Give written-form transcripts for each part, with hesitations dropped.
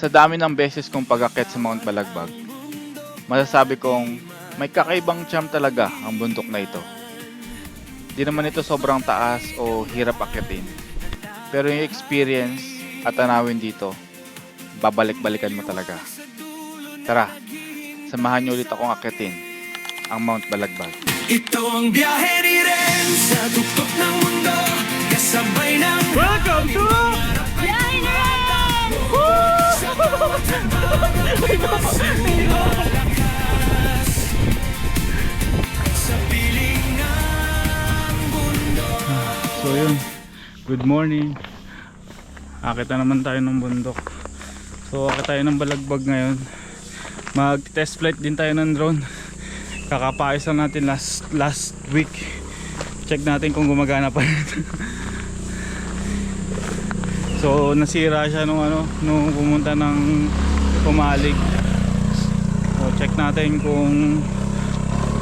Sa dami ng beses kong pag-akyat sa Mount Balagbag, masasabi kong may kakaibang charm talaga ang bundok na ito. Di naman ito sobrang taas o hirap akyatin, pero yung experience at tanawin dito, babalik-balikan mo talaga. Tara, samahan niyo ulit akong akyatin ang Mount Balagbag. Ito ang biyahe ni Ren sa tuktok ng mundo, kasabay ng Welcome to biyahe ni Ren! Sa piling ng bundok. So yun, good morning. Akit na naman tayo ng bundok. So akit tayo ng Balagbag ngayon. Mag test flight din tayo ng drone. Kakapayos lang natin last week. Check natin kung gumagana pa. So nasira siya nung pumunta ng Pumalig. So check natin kung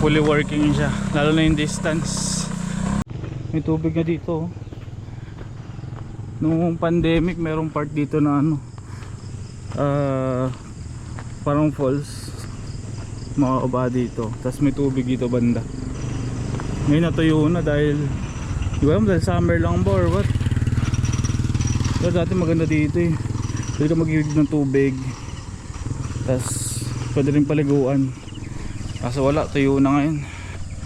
fully working siya, lalo na yung distance. May tubig na dito. Nung pandemic merong part dito na parang falls, makakaba dito, tapos may tubig dito banda. Ngayon natuyo na dahil di ba dahil summer lang ba or what. Pero dati maganda dito eh, pwede ka mag-iwig ng tubig, tapos pwede rin paliguan. Kaso wala, tuyo na ngayon.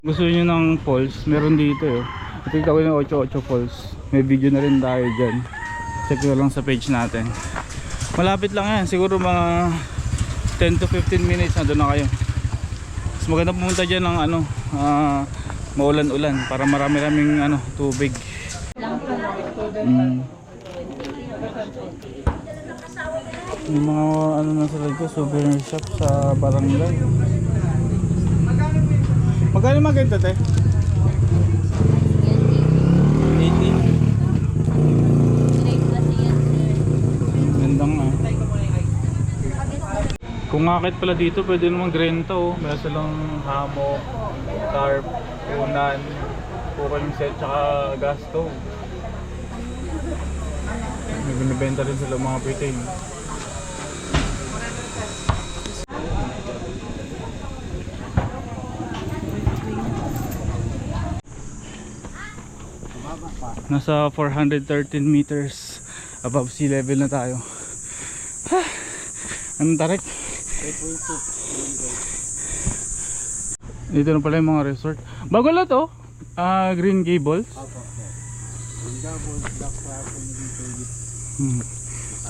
Gusto nyo ng falls, meron dito eh. Ito yung tawag ng 88 Falls. May video na rin tayo dyan. Check nyo lang sa page natin. Malapit lang yan, siguro mga 10 to 15 minutes na doon na kayo. Mas maganda pumunta dyan ng maulan-ulan para marami-raming tubig. Yung mga na sila dito, souvenir shop sa barangay. Magkano maganda te? 80. Gandang Kung akit pala dito, pwede naman grenta oh. Meron silang hammock, tarp, unan, cooking set, tsaka gas stove. May binibenta rin sila mga piting. Nasa 413 meters above sea level na tayo. Anong tarik? Dito na pala yung mga resort. Bago lang to, Green Gables.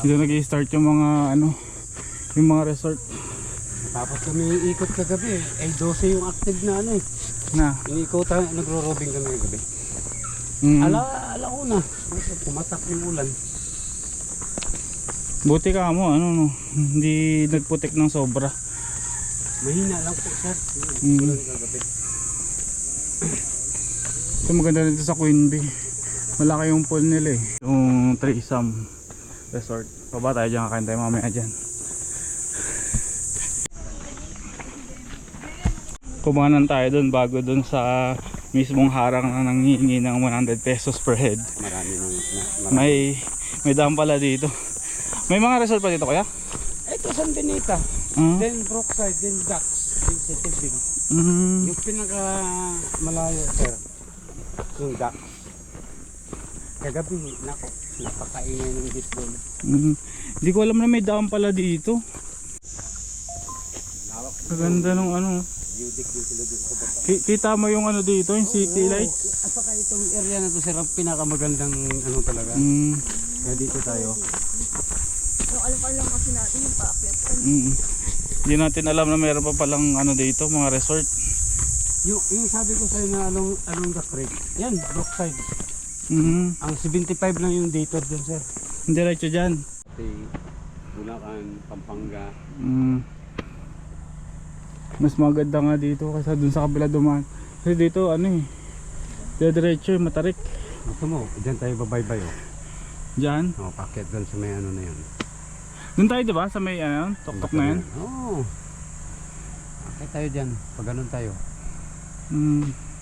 Dito nag-i-start yung mga yung mga resort. Tapos kami ikot kagabi ay 12 yung active na Na. Iniikot, nagro-robing kami kagabi. Alauna, pumatak yung ulan. Buti ka mo, hindi nagputik ng sobra. Mahina lang po sir. Ulan kagabi. Ito maganda nito sa Queen Bee. Malaki yung pool nila eh. Yung Threesome Resort. Paba tayo dyan, kakain tayo mamaya dyan. Kumanan tayo dun bago dun sa mismong harang na nanghihingi ng 100 pesos per head. Marami. May dam pala dito. May mga resort pa dito kaya? Ito San Benita. Then Brookside, then Ducks, then City View. Yung pinaka malayo sir, yung Ducks. Kagabi, napakaingay ng disco. Hindi ko alam na may dam pala dito. Kaganda nung Yudik din sila dito. Kita mo yung dito, yung city lights. At saka itong area na to sir, ang pinakamagandang talaga. Kaya dito tayo. Yung alam kasi natin yung paakyat. Hindi natin alam na mayroon pa palang dito, mga resort. Yung sabi ko sa'yo na along the creek, yan, Brookside. Ang 75 lang yung dito dyan sir. Diretso dyan. Bulacan, Pampanga. Mas maganda nga dito kaysa dun sa kabila dumaan. Kasi dito diretso matarik. Gusto mo, dyan tayo babaybay Dyan? Packet dyan sa may na yan. Dun tayo diba sa may tok-tok na yan? Oo. Packet tayo dyan, pag ganun tayo.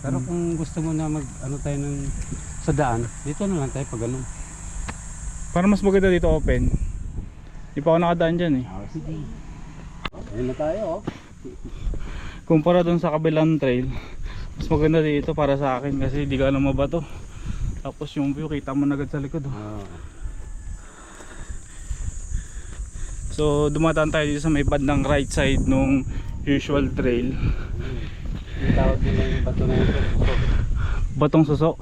Pero kung gusto mo na mag tayo sa daan, dito na lang tayo pag ganun. Para mas maganda dito open. Di pa ako nakadaan dyan eh. Sige. Ayun na tayo oh. Kumpara dun sa kabilang trail, mas maganda dito para sa akin kasi di ka alam mabato. Tapos yung view kita mo na agad sa likod oh. So dumadaan tayo dito sa may bandang right side nung usual trail. Yung tawag nila yung bato na yun. Batong suso.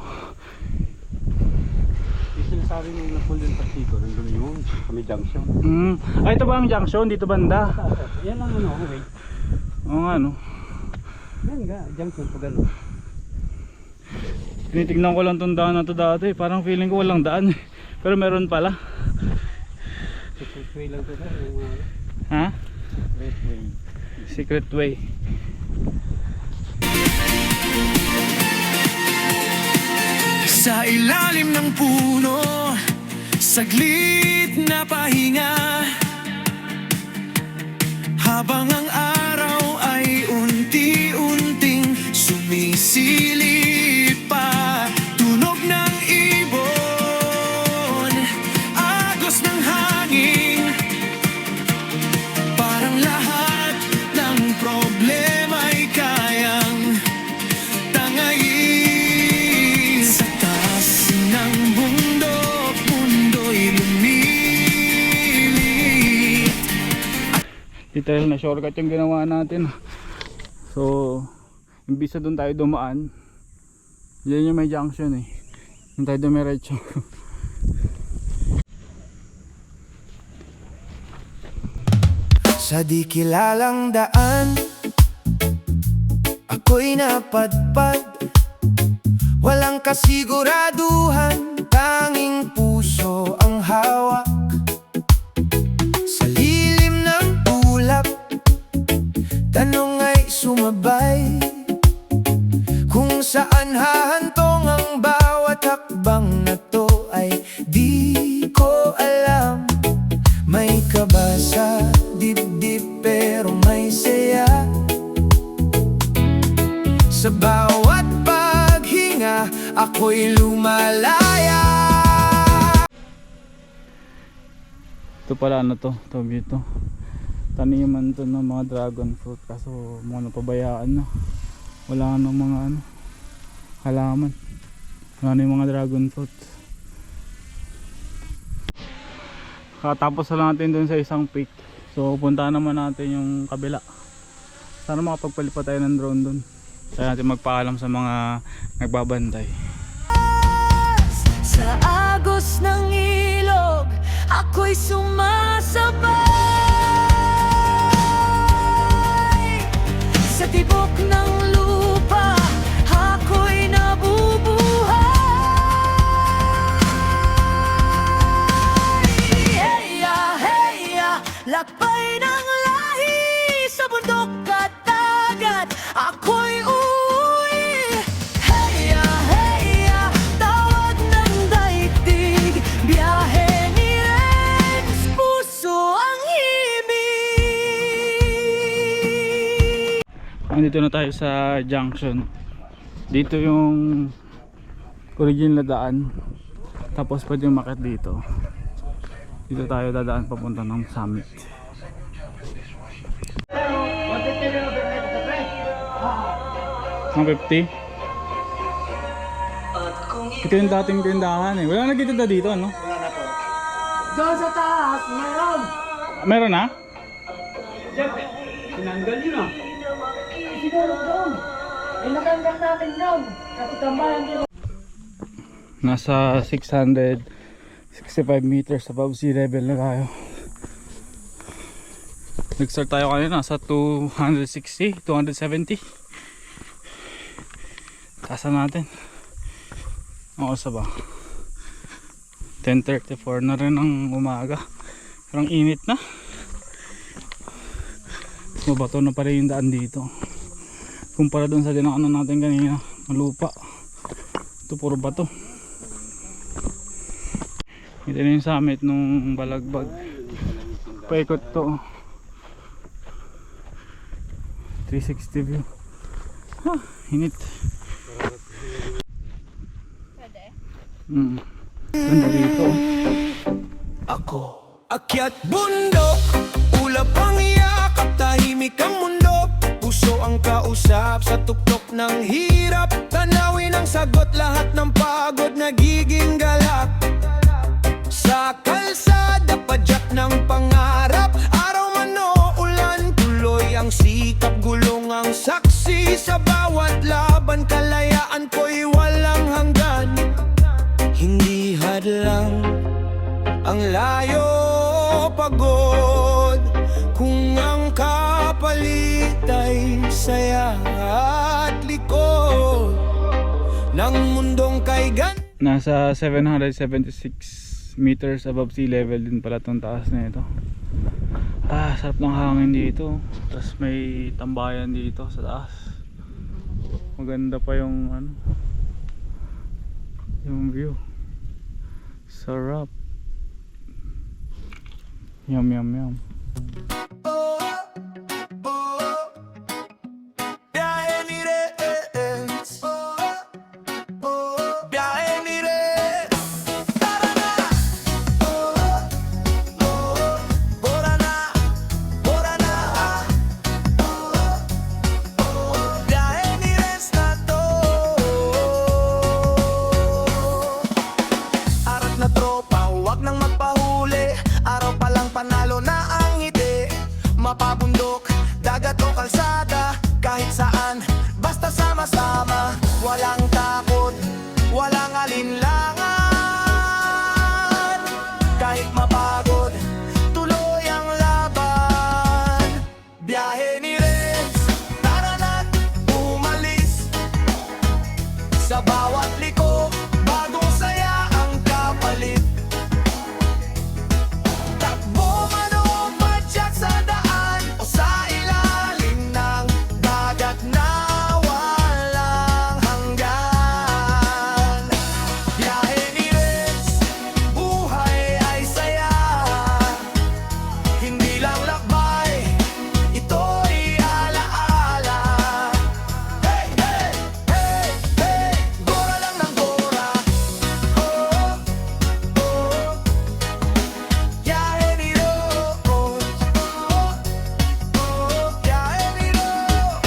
Yung sinasabi ng Napoleon Pastico, nandun yun, kami junction. Ay ito ba ang junction? Dito banda? Yan lang ano, wait. Oo nga no. Yan nga, junction pa gano'n. Tinitignan ko lang tong daan na to dati. Parang feeling ko walang daan eh. Pero meron pala. Secret way lang to sir, yung Ha? secret way. Secret way. Sa ilalim ng puno, saglit na pahinga, habang ang araw ay unti-unting sumisilip pa. Tunog ng ibon, agos ng hangin, parang lahat ng problema'y kayang tangayin. Sa taas ng bundok, mundo'y lumilit. Detail na shortcut yung ginawa natin. So imbis na doon tayo dumaan, yan yung may junction eh. Doon tayo dumiretso. Sa di kilalang daan, ako'y napadpad. Walang kasiguraduhan, tanging puso ang hawak. Sa lilim ng ulap, tanong ay sumabay, kung saan hahantong ang bawat hakbang na to ay di ko alam. May kaba sa dibdib pero may saya sa bawat paghinga, ako'y lumalaya. Ito pala ano to, tawag dito, taniman to ng mga dragon fruit. Kaso mga napabayaan na, wala na mga ano, halaman. Wala na yung mga dragon fruit. Katapos na lang natin dun sa isang peak. So puntahan naman natin yung kabila. Sana makapagpalipat tayo ng drone dun. Kaya natin magpaalam sa mga nagbabantay. Sa agos ng ilog, ako'y sumasabay. Sa tibok ng lupa, ako'y nabubuhay. Heya, heya, lakbay ng lahi, sa bundok at dagat, ako'y uuwi. Heya, heya, tawag ng daigdig, biyahe ni Renz, puso ang himig. Nandito na tayo sa junction. Dito yung original na daan. Tapos pwede yung umakyat dito. Dito tayo dadaan papunta ng summit. Ang 50? Ito yung dating tindahan eh. Wala nagtitinda dito ano? Doon sa taas, mayroon! Meron na? Tinanggal yun ah. Siguro doon. Ay natanggal natin doon. Kasi tambayan din. Nasa 665 meters above sea level na tayo. Nag-start tayo kanina sa 260, 270. Tasa natin. Oo sa ba? 10:34 na rin ang umaga. Parang init na. Mabato na pala yung daan dito. Kumpara dun sa dinaanan natin kanina, na lupa. Ito puro bato. Ito na yung summit nung Balagbag. Paikot to. 360 view. Ha, init. Pwede. Ganda dito. Ako Akyat bundok, ulap ang yakap, tahimik ang mundo. Puso ang kausap sa tuktok ng hirap. Tanawin ang sagot, lahat ng pagod nagiging galak. Sa kalsada, padyak ng pangarap. Araw man o ulan, tuloy ang sikap. Gulong ang saksi sa bawat laban. Kalayaan ko'y walang hanggan. Hindi hadlang ang layo, pagod. Kung ang kapalit ay saya at likod ng mundong kay gan. Nasa 776 meters above sea level din pala itong taas na ito. Sarap ng hangin dito. Tapos may tambayan dito sa taas. Maganda pa yung yung view. Sarap. Yum yum yum. Viaje ni res, viaje ni res. Tarana, Borana, Borana. Viaje ni res na to. Arat na tropa, huwag nang magpahuli. Araw pa lang panalo na ang ngiti. Mapabundok, dagat o kalsada, kahit saan, basta sama-sama. Walang takot, walang alinlangan. Kahit mapagod, tuloy ang laban. Biyahe ni Renz, tara na't umalis. Sa bawat liko, bagong saya ang kapalit. Takbo man o padyak sa daan o sa ilalim ng dagat na walang hanggan. Biyahe ni Renz, buhay ay saya. Hindi lang lakbay, ito'y alaala. Hey, hey, hey, hey, gora lang ng gora. Oh, oh, biyahe ni Renz. Oh, oh, biyahe ni Renz.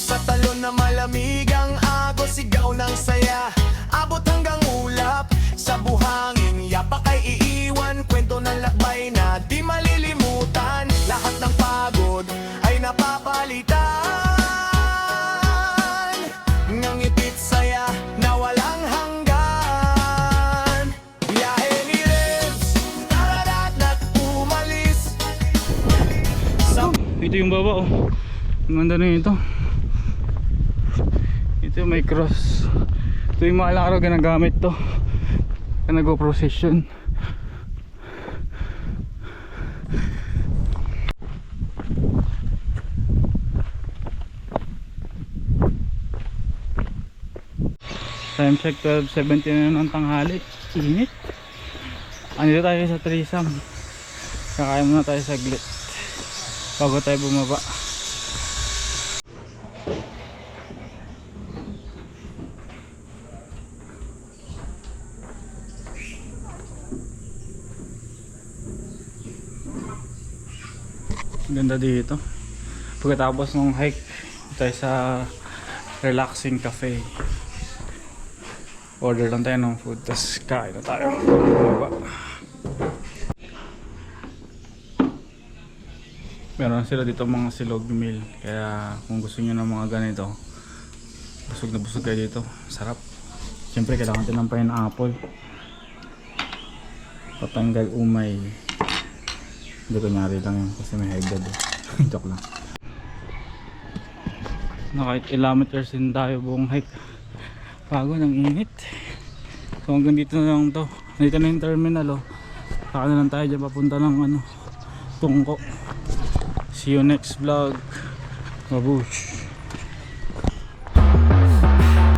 Sa talon na malamig ang agos, sigaw ng saya. Abot hanggang ulap, sa buhangin yapak ay iiwan. Kwento ng lakbay na di malilimutan. Lahat ng pagod ay napapalitan. Ngangipit saya na walang hanggan. Biyahe ni Renz, tara na't umalis. Sa Ito yung baba oh. Ang ganda na ito. Ito may cross. Ito yung mga araw ginagamit to. Kaya nag-procession. Time check 12:17 na ng tanghali. Init. Andito tayo sa Trisam. Kakain muna tayo saglit bago tayo bumaba. Ganda dito. Pagkatapos ng hike tayo sa relaxing cafe. Order lang tayo ng food, tapos kain na tayo. Bumaba. Meron sila dito mga silog meal. Kaya kung gusto nyo ng mga ganito, busog na busog kayo dito. Sarap. Siyempre kailangan natin ng pineapple. Patanggal umay. Hindi kunyari lang yun kasi may high blood eh. Joke lang. Naka 8 kilometers din tayo buong hike. Pagod, ang init. So hanggang dito na lang to. Dito na yung terminal oh. Saka na lang tayo dyan papunta ng Tungko. See you next vlog. Babush.